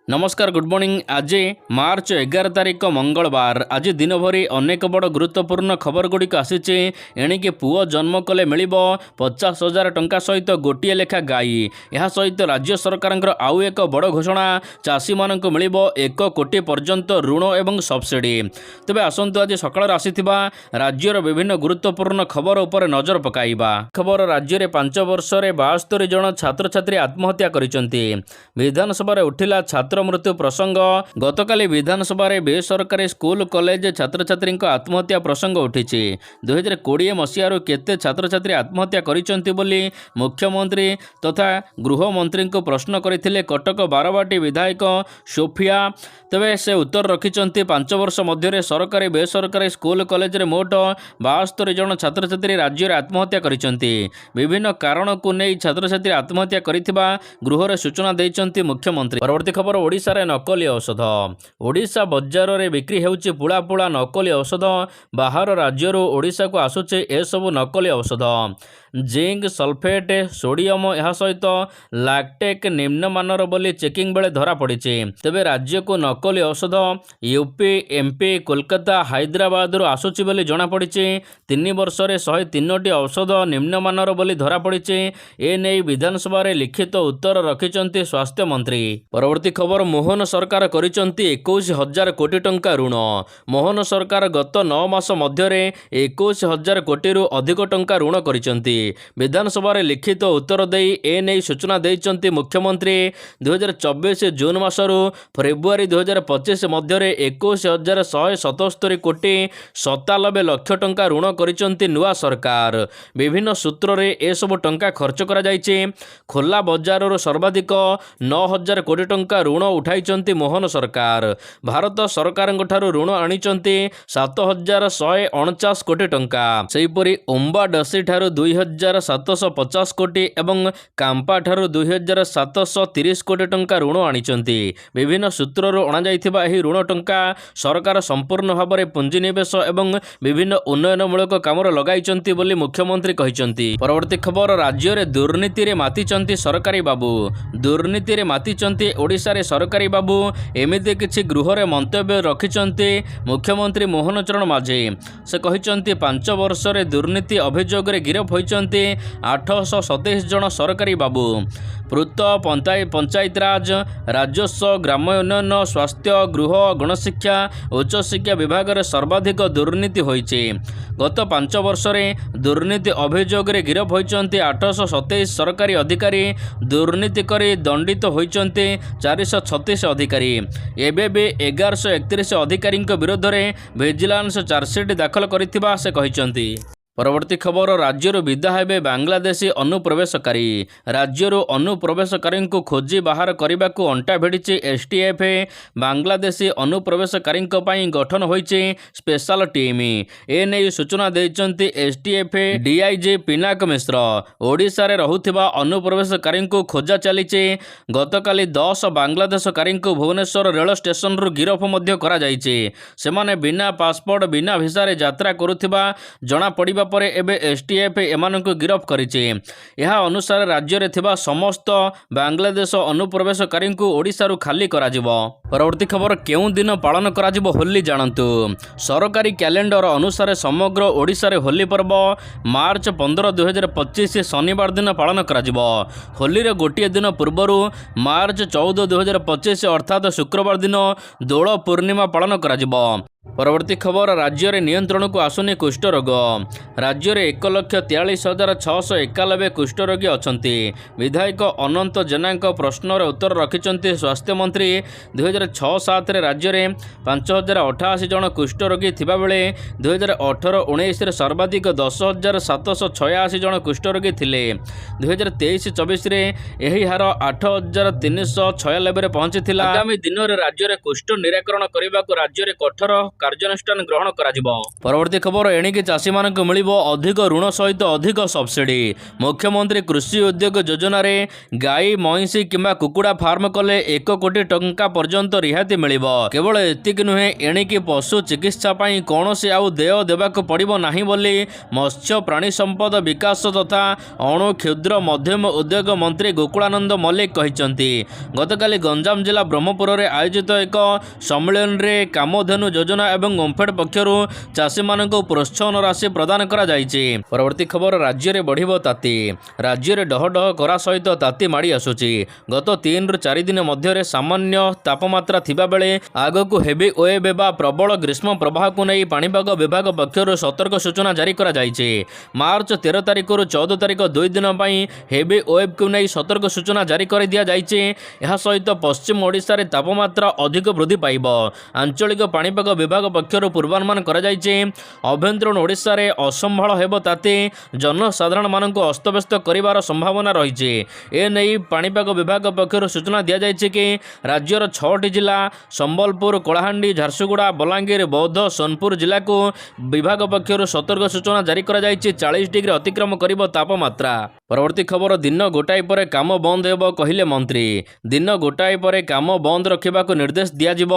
नमस्कार good morning. आज मार्च 11 तारिख मंगलवार। आज दिन भरी अनेक बड़ गुरुत्वपूर्ण खबर गुड़िक आसी। एणिके पुओ जन्म कले मिल 50,000 टंका सहित गोटे लेखा गाई। यह सहित राज्य सरकार आउ एक बड़ घोषणा, चाषी मानक मिल 1 कोटी पर्यंत ऋण एवं सब्सिडी। तेबे आसंतु आज सकाळ आसीथिबा राज्यर विभिन्न गुरुत्वपूर्ण खबर उपर नजर पकाइबा। खबर राज्य में 5 वर्ष में 72 जन छात्र छात्री आत्महत्या करिसेंती। विधानसभा उठिला छात्र मृत्यु प्रसंग। गतकाली विधानसभा बेसरकारी स्कूल कॉलेज छात्र छात्री आत्महत्या प्रसंग उठी। 2020 मसीह केते छात्र छात्री आत्महत्या करिसेंती बोली मुख्यमंत्री तथा गृहमंत्री को प्रश्न करथिले कटक बारवाटी विधायक सोफिया। तेबे से उत्तर रखिंट 5 वर्ष मध्य सरकारी बेसरकारी स्कूल कॉलेज रे मोट 72 जन छात्र छात्री राज्य में आत्महत्या करिसेंती। विभिन्न कारण को नहीं छात्र छात्री आत्महत्या करिथिबा गृह सूचना देइचंती मुख्यमंत्री। परवर्ती खबर ओडिशा रे नकली औषध। ओडिशा बजार रे बिक्री हेउची पुला पुला नकली औषध। बाहर राज्य ओडिशा को आसुचे ए सब नकली औषध। जिंक सल्फेट सोडियम यह सहित लैक्टेक निम्नमानर बोली चेकिंग बेले धरा पड़ी। तेबे राज्य को नकली औषध यूपी एमपी कोलकाता हैदराबाद आसुची बोली जना पड़ी। 3 वर्ष में 103टी औषध निम्नमानर बोली धरा पड़ी। ए नहीं विधानसभा रे लिखित उत्तर रखिंट स्वास्थ्य मंत्री। परवर्ती खबर मोहन सरकार करिसेंती 21,000 कोटी टंका ऋण। मोहन सरकार गत 9 मास मध्य 21,000 कोटी रु अधिक टंका ऋण करिसेंती। विधानसभा रे लिखित उत्तर देई ए नहीं सूचना देइचंती मुख्यमंत्री। 2024 जून मासरू फेब्रुआरी 2025 मध्य 21,177 कोटी 97 लाख टंका ऋण करिसेंती नुआ सरकार। विभिन्न सूत्र रे ए सब टंका खर्च करा जायछि। खोला बजार सर्वाधिक 9,000 कोटी टंका ऋण उठाइचंती मोहन सरकार। भारत सरकार ऋण आनिचंती 7,149 कोटी टंका। सेहीपरि ओम्बा डसी ठारू 2,750 कोटी एवं कांपा ठारू 2,730 कोटी टंका ऋण आनिचंती। विभिन्न सूत्रରୁ अणाଯାଇଥିବା ଏହି ऋण टंका सरकार संपूर्ण भाव में पुंजीनिवेश एवं विभिन्न उन्नयनमूलक काम लगाइचंती बोली मुख्यमंत्री कहिचंती। परवर्ती खबर राज्य में दुर्नीति रे मातिचंती सरकारी बाबू। दुर्नीति रे मातिचंती ओडिशा रे सरकारी बाबू। एमिति किछि गृह रे मंतव्य रखिचंती मुख्यमंत्री मोहन चरण माझी। से कहिचंती 5 वर्ष रे दुर्नीति अभियोग रे गिरफ होइचंती 827 जन सरकारी बाबू। पूर्त पंचायत राज राजस्व ग्राम्य उन्नयन स्वास्थ्य गृह गणशिक्षा उच्च शिक्षा विभाग रे सर्वाधिक दुर्नीति होइछि। गत 5 वर्ष रे दुर्नीति अभियोग रे गिरफ होइचंती 827 सरकारी अधिकारी। दुर्नीति करी दंडित होइचंती 436 अधिकारी। एबे भी 1131 अधिकारी विरोध में विजिलेंस चार्जसीट दाखल करिथिबा से कहिचंती। परवर्ती खबर राज्यर विदा हेबे बांग्लादेशी अनुप्रवेशकारी। राज्यर अनुप्रवेशकारी को खोजी बाहर करने को अंटा भिड़ी एसटीएफ। बांग्लादेशी अनुप्रवेशकारी गठन होइछि स्पेशल टीम। ए नहीं सूचना देइचंती एसटीएफ डीआईजी पिनाक मिश्र। ओडिशा रे रहुथिबा अनुप्रवेशकारी को खोजा चलीछि। गतकाली 10 बांग्लादेशकारी को भुवनेश्वर रेल स्टेशन रु गिरफ मध्य करा जाइछि। सेमाने बिना पासपोर्ट बिना भिसा रे यात्रा करुथिबा जणा पड़िबा परे एबे एसटीएफ एमानंको गिरफ करिछि। यह अनुसार राज्य रे थिबा समस्त बांग्लादेश अनुप्रवेशकारी को ओडिशा रु खाली कराजिबो। परवर्ती खबर केउ दिन पालन कराजिबो होली जानंतु। सरकारी कैलेंडर अनुसार समग्र ओडिशा रे होली पर्व मार्च 15 2025 शनिवार दिन पालन कराजिबो। होली रे गोटिए दिन पूर्वरु मार्च 14 2025 अर्थात शुक्रवार दिन दोल पूर्णिमा पालन कराजिबो। परवर्ती खबर राज्य में नियंत्रण को आसुनी कुष्ठ रोग। राज्य में 1,43,691 कुष्ठ रोगी अछंती। विधायक अनंत जेना प्रश्नर उत्तर रखिंट स्वास्थ्य मंत्री। 2006-07 राज्य में 5,088 जन कुष्ठ रोगी थिबा बेले 2018-19 सर्वाधिक 10,786 जन कुष्ठ रोगी थिले। 2023-24 यही हार 8,396 पहुंची। आगामी दिन में राज्य में कुष्ठ निराकरण करने को राज्य में कठोर कार्यानुष्ठान ग्रहण करा। परवर्ती खबर एणिके चाषी मानक मिलिबो अधिक ऋण सहित अधिक सब्सिडी। मुख्यमंत्री कृषि उद्योग योजना रे गाई महिषी किंबा कुकुड़ा फार्म कले 1 कोटी टंका पर्यंत रिहाती मिलिब। केवल एतिक नुहे एणिकी पशु चिकित्सा पाई कौनसी आउ देय देबाक पड़िब नाही बोली मत्स्य प्राणी संपद विकास तथा अणु क्षुद्र मध्यम उद्योग मंत्री गोकुलानंद मल्लिक कहिसंती। गतकाली गंजाम जिला ब्रह्मपुर में आयोजित एक सम्मेलन में कामधेनु योजना एवं ओम्फेड पक्षरु चाषी मानक प्रोत्साहन राशि प्रदान करा जायछि। परवर्ती खबर राज्य में बढ़िब ताती। राज्य में डहडह करा सहित ताती माड़ी आसुछि। गत 3 ରୁ 4 दिन मध्य सामान्य तापमात्रा थिबा बेले आगकू हेवी वेव बा प्रबल ग्रीष्म प्रवाह को नहीं पाणीपाग विभाग पक्षरु सतर्क सूचना जारी करा जायछि। मार्च 13 तारिख रु 14 तारिख 2 दिन पई हेवी वेव को नहीं सतर्क सूचना जारी कर दिया जायछि। यह सहित पश्चिम ओडिशा रे तापमात्रा अधिक वृद्धि पाइब। आंचलिक पाणीपाग विभाग पक्षरु पूर्वानुमान करा जायछि। अभ्यंतरीण ओडिशा रे असंभाळ हेब ताती जनसाधारण मानक अस्तव्यस्त करिवार संभावना रहिछि। ए नै पाणीपाग विभाग पक्षरु सूचना दिया जायछि कि राज्यर 6टी जिला संबलपुर, कलाहांडी, झारसुगुड़ा, बलांगीर, बौद्ध, सोनपुर जिला को विभाग पक्षरु सतर्क सूचना जारी करा जायछि। 40 डिग्री अतिक्रम करिब तापमात्रा। परवर्ती खबर दिन गोटाए पर काम बंद हेब कहिले मंत्री। दिन गोटाए पर काम बंद रखिबाकू निर्देश दियाजिब।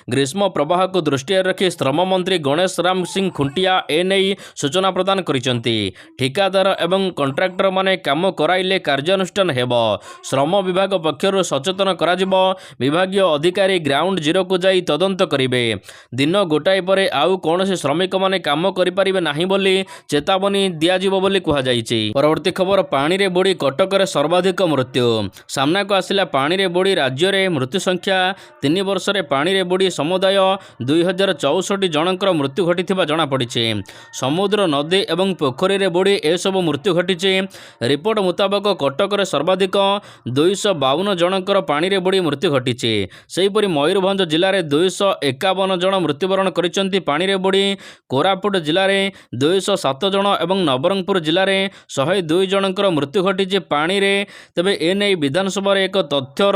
ग्रीष्म प्रवाह को दृष्टि रखी श्रम मंत्री गणेश राम सिंह खुंटिया एने सूचना प्रदान करिसंती। ठिकादार एवं कंट्राक्टर माने काम कराइले कार्यानुष्ठान हेब। श्रम विभाग पक्षरु सचेतन कराजिब। विभागीय अधिकारी ग्राउंड जीरो को जाई तदंत करिवे। दिन गोटाए पर आउ कोनोसी श्रमिक माने काम करि परिबे नाही बोली चेतावनी दियाजिब बोली कुहा जायछि। परवर्ती खबर पानी रे बुड़ी कटक रे सर्वाधिक मृत्यु। सामना को आसिला पानी रे बुड़ी राज्य रे मृत्यु संख्या 3 वर्ष रे पानी रे बुड़ी समुदाय 2064 जनकर मृत्यु घटिथिबा जणा पड़िछि। समुद्र, नदी एवं पोखरी रे बुड़ी ए सब मृत्यु घटिछि। रिपोर्ट मुताबक कटक रे सर्वाधिक 252 जनकर पानी रे बुड़ी मृत्यु घटिछि। सेहिपरि मयूरभंज जिल्ला रे 251 जन मृत्युवरण करिसंती पानी रे बुड़ी। कोरापुट जिल्ला रे 207 जन एवं नवरंगपुर जिल्ला रे 102 जनकर मृत्यु घटिछि पानी रे। तेबे एने विधानसभा रे एक तथ्यर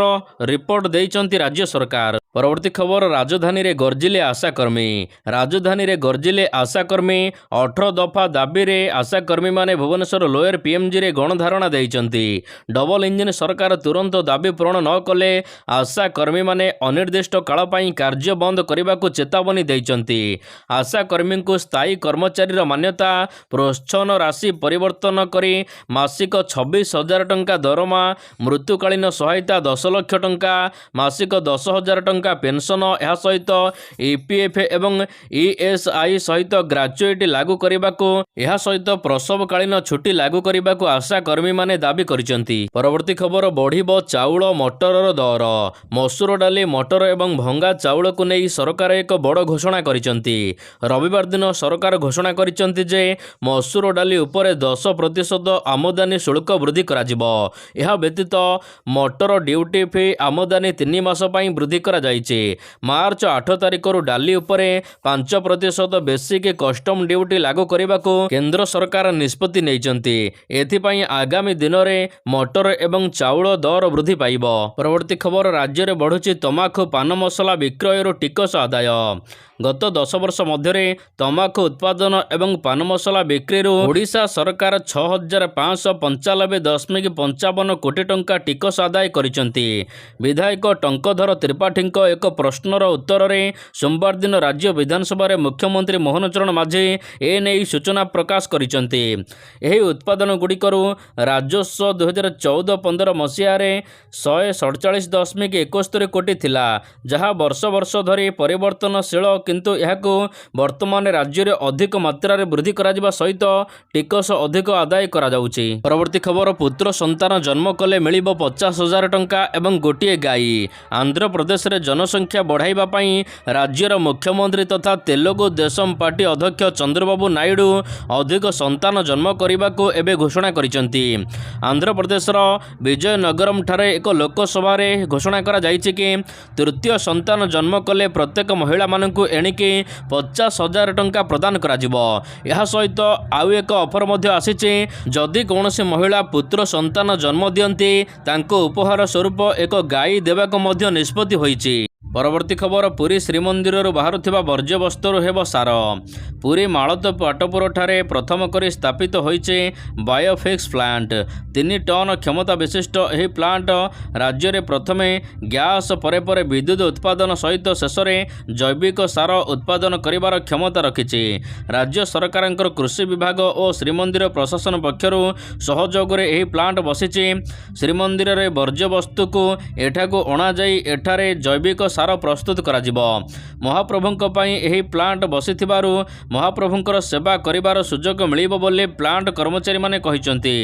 रिपोर्ट देइचंती राज्य सरकार। परवर्ती खबर राजधानी रे गर्जिले आशाकर्मी। राजधानी रे गर्जिले आशाकर्मी। 18 दफा दाबी रे आशाकर्मी माने भुवनेश्वर लोयर पीएमजी रे गणधारणा देइचंती। डबल इंजिन सरकार तुरंत दाबी पूरण न कले आशाकर्मी माने अनिर्दिष्ट काल पई कार्य बंद करने को चेतावनी देइचंती। आशाकर्मी को स्थायी कर्मचारी मान्यता प्रोत्साहन राशि परिवर्तन करी मासिक 26,000 टंका दरमा, मृत्युकालीन सहायता 10 लाख टंका, मासिक 10,000 टंका पेंशन, यह सहित ईपीएफ एवं ईएसआई सहित ग्रेजुएट लागू करने को, यह सहित प्रसवकालीन छुट्टी लागू करने को आशाकर्मी माने दाबी करिसंती। परवर्ती खबर बढ़िबो चाउल मटर दर। मसूर डाली, मटर एवं भंगा चाउल को नहीं सरकार एक बड़ घोषणा करिसंती। रविवार दिन सरकार घोषणा करिसंती जे मसूर डाली उपरे 10% आमदानी शुल्क वृद्धि कराजिबो। यह व्यतीत मटर ड्यूटी फी आमदानी 3 मास पई वृद्धि करा जायछि। मार्च 8 तारिख रु डाली उपरे 5% बेसिक कस्टम ड्यूटी लागू करने को केंद्र सरकार निष्पत्ति नैचंती। एथिपाई आगामी दिन में मटर एवं चाउल दर वृद्धि पाइब। परवर्ती खबर राज्य में बढ़ुछि तमाखु पान मसला विक्रय टिकस आदाय। गत 10 वर्ष मध्य तमाखु उत्पादन एवं पान मसला बिक्री ओडिशा सरकार 6,595.55 कोटी टंका टिकस आदाय करिसंती। विधायक टंकधर त्रिपाठी एक प्रश्नर उत्तर में सोमवार दिन राज्य विधानसभा रे मुख्यमंत्री मोहन चरण माझी एने सूचना प्रकाश करिसंती। एही उत्पादन गुड़िकरू राजस्व 2014-15 मसीह 147.71 कोटी थिला, जहाँ वर्ष वर्ष धरी परिवर्तनशील, किंतु यहाकू वर्तमान राज्य में अधिक मात्रा रे वृद्धि कराजिबा सहित टिकस अधिक आदाय करा जाउछि। परवर्ती खबर पुत्र संतान जन्म कले मिलिबो 50,000 टंका एवं गोटिए गाई। आंध्र प्रदेश रे जनसंख्या बढ़ाइबा पई राज्यर मुख्यमंत्री तथा तेलुगु देशम पार्टी अध्यक्ष चंद्रबाबू नायडू अधिक संतान जन्म करने एवं घोषणा करिसंती। आंध्र प्रदेश विजयनगरम ठारे एक लोकसभा रे घोषणा करा जायछि कि तृतीय संतान जन्म कले प्रत्येक महिला मानकु एणिके 50,000 टंका प्रदान कराजिबो। यह सहित आउ एक ऑफर मध्य आसीछि। जदि कौनसी महिला पुत्र संतान जन्म दियंती तांको उपहार स्वरूप एक गाई देबाक मध्य निष्पत्ति होईछि। परवर्ती खबर पुरी श्रीमंदिर बाहर वर्ज्यवस्तु हेब सार पुरी मालत पाटपुर ठारे प्रथम करी स्थापित होइचे बायोफिक्स प्लांट 3 टन क्षमता विशिष्ट यह प्लांट राज्य में प्रथमे गैस परे परे विद्युत उत्पादन सहित शेष में जैविक सार उत्पादन करिवार क्षमता रखिछि। राज्य सरकार कृषि विभाग और श्रीमंदिर प्रशासन पक्षर सहयोग में यह प्लांट बसिछि। श्रीमंदिर में वर्ज्यवस्तु को एठाकू अणा जाई एठारे जैविक सार प्रस्तुत कराजिबो। महाप्रभुंक पई एही प्लांट बसिथिबारु महाप्रभुंकर सेवा करिवार सुजोग मिलिबो बोली प्लांट कर्मचारी माने कहिसंती।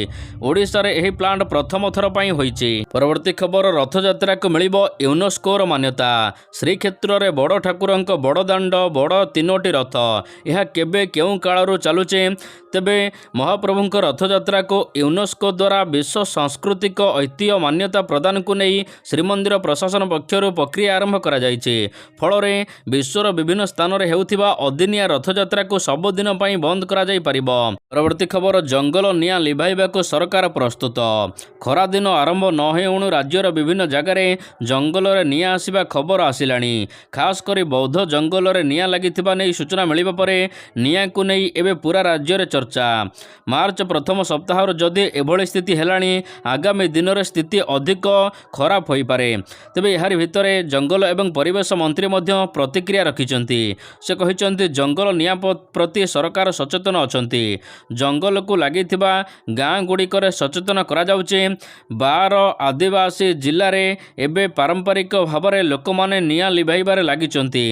ओडिसा रे एही प्लांट प्रथम थर पई होईछि। परवर्ती खबर रथयात्रा को मिलिबो यूनेस्कोर मान्यता। श्रीक्षेत्र रे बड़ ठाकुरंक बड़ दांड बड़ 3टी रथ यह केबे केउ कालरू चालुचे तेबे महाप्रभुंक रथयात्रा को यूनेस्को द्वारा विश्व सांस्कृतिक ऐतिह्य मान्यता प्रदान को नहीं श्रीमंदिर प्रशासन पक्षर प्रक्रिया आरंभ करा जायछि। फलरे विश्वर विभिन्न स्थान में हेउथिबा अदिनिया रथयात्रा को सबुदिन पई बंद करा जाय परिबो। परवर्ती खबर जंगल निया लिभाइबा को सरकार प्रस्तुत। खरा दिन आरंभ न हेउणु राज्यर विभिन्न जगार जंगल रे निया आसिबा खबर आसिलानी। खास करी बौद्ध जंगल रे निया लागिथिबा नै सूचना मिलिबा परे निया को नै एबे पूरा राज्य रे चर्चा। मार्च प्रथम सप्ताह जदि एभଳି स्थिति हेलानी आगामी दिन रे स्थिति अधिक खराब होई पारे। तेबे यार भितरे जंगल एवं परिवेश मंत्री मध्य प्रतिक्रिया रखिचंती। से कहिचंती जंगल निया प्रति सरकार सचेतन अछंती। जंगल को लागिथिबा गाँ गुड़िकर सचेतन करा जाउचे। 12 आदिवासी जिल्ला रे एबे पारंपरिक भाव में लोक माने निया लिभाइबारे लागिचंती।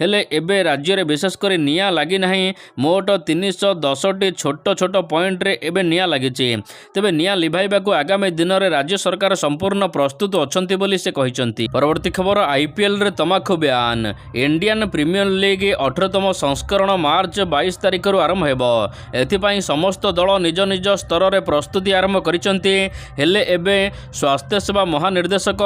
हेले एबे राज्य रे विशेष करी निया लागी नाही। मोट 310टी छोट छोट पॉइंट रे एबे निया लागिची। तेबे निया लिभाइबा को आगामी दिन रे राज्य सरकार संपूर्ण प्रस्तुत अछंती बोली से कहिचंती। परवर्ती खबर आईपीएल रे तमाखु बयान। इंडियन प्रीमियर लीग 18तम संस्करण मार्च 22 तारिख रु आरंभ हेबो। एथिपाई समस्त दल निज निज स्तर रे प्रस्तुति आरंभ करिसंती। हेले एबे स्वास्थ्य सेवा महानिर्देशक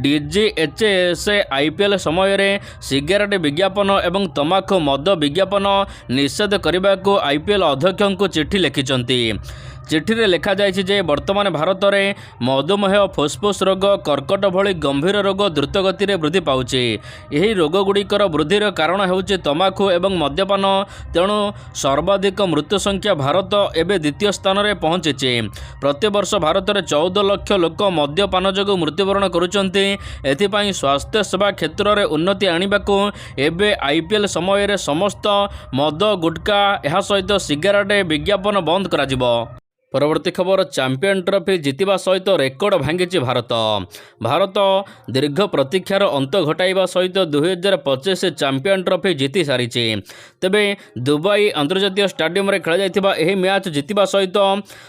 DGHS आईपीएल समय रे सिगारेट विज्ञापन एवं तमाखु मद विज्ञापन निषेध करने को आईपीएल अध्यक्ष को चिठी लिखिचंती। चिठी रे लिखा जायछि जे वर्तमान भारत में मधुमेह फुसफुस रोग कर्कट भली गंभीर रोग द्रुत गति रे वृद्धि पाउछि। एही रोग गुड़िकर वृद्धिर कारण हेउछि तमाखु एवं मद्यपान। तेणु सर्वाधिक मृत्यु संख्या भारत एबे द्वितीय स्थान रे पहुंचिछि। प्रति वर्ष भारत में 14 लाख लोक मद्यपान जोगु मृत्युवरण करुचंती। एथिपाई स्वास्थ्य सेवा क्षेत्र में उन्नति आनिबाकू एबे आईपीएल समय रे समस्त मद गुटका एहा सहित सिगारेट विज्ञापन बंद कराजिबो। परवर्ती खबर चैंपियन ट्रॉफी जितिबा सहित रेकर्ड भांगी भारत। भारत दीर्घ प्रतीक्षार अंत घटाइबा सहित 2025 चैंपियन ट्रॉफी जीति सारी। तेबे दुबई अंतर्जातीय स्टाडियम रे खेला जाइतिबा एही मैच जितिबा सहित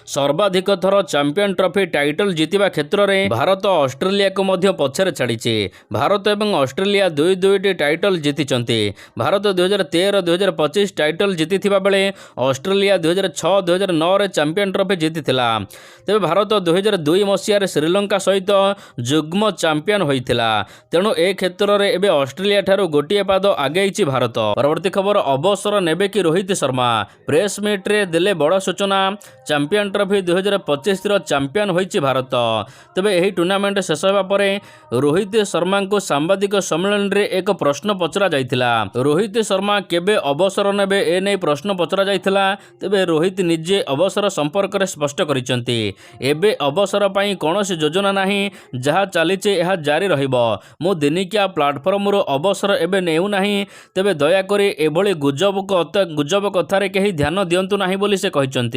सर्वाधिक थर चैंपियन ट्रॉफी टाइटल जितिबा क्षेत्र में भारत ऑस्ट्रेलिया को मध्य पछरे छाड़िछि। भारत एवं ऑस्ट्रेलिया दुईटी टाइटल जीतिचंती। भारत 2013 2025 टाइटल जीतिथिबा बेले ऑस्ट्रेलिया 2006 2009 रे चैंपियन ट्रॉफी जीतिथिला। तेबे भारत 2002 मसीह श्रीलंका सहित जुग्म चैंपियन होइथिला। तेणु ए क्षेत्र में एबे ऑस्ट्रेलिया ठारू गोटिए पाद आगेइछि भारत। परवर्ती खबर अवसर नेबे कि रोहित शर्मा। प्रेस मीट रे देले बड़ सूचना। चैंपियन ट्रॉफी 2025 रो चैंपियन होइछि भारत। तेबे एही टूर्नामेंट शेष होबा परे रोहित शर्मा को सांबादिक सम्मेलन रे एक प्रश्न पचरा जाइथिला। रोहित शर्मा केबे अवसर नेबे ए नै प्रश्न पचरा जाइथिला। तेबे रोहित निजे अवसर संपर्क रे स्पष्ट करिसंती। एबे अवसर पई कोनोसी योजना नाही। जहा चलीचे यह जारी रहिबो। मु दिनिकिया प्लाटफॉर्म रो अवसर एबे नेउ नाही। तेबे दया करी एभली गुजब कथारे केही ध्यान दियंतु नाही बोली से कहिसंती।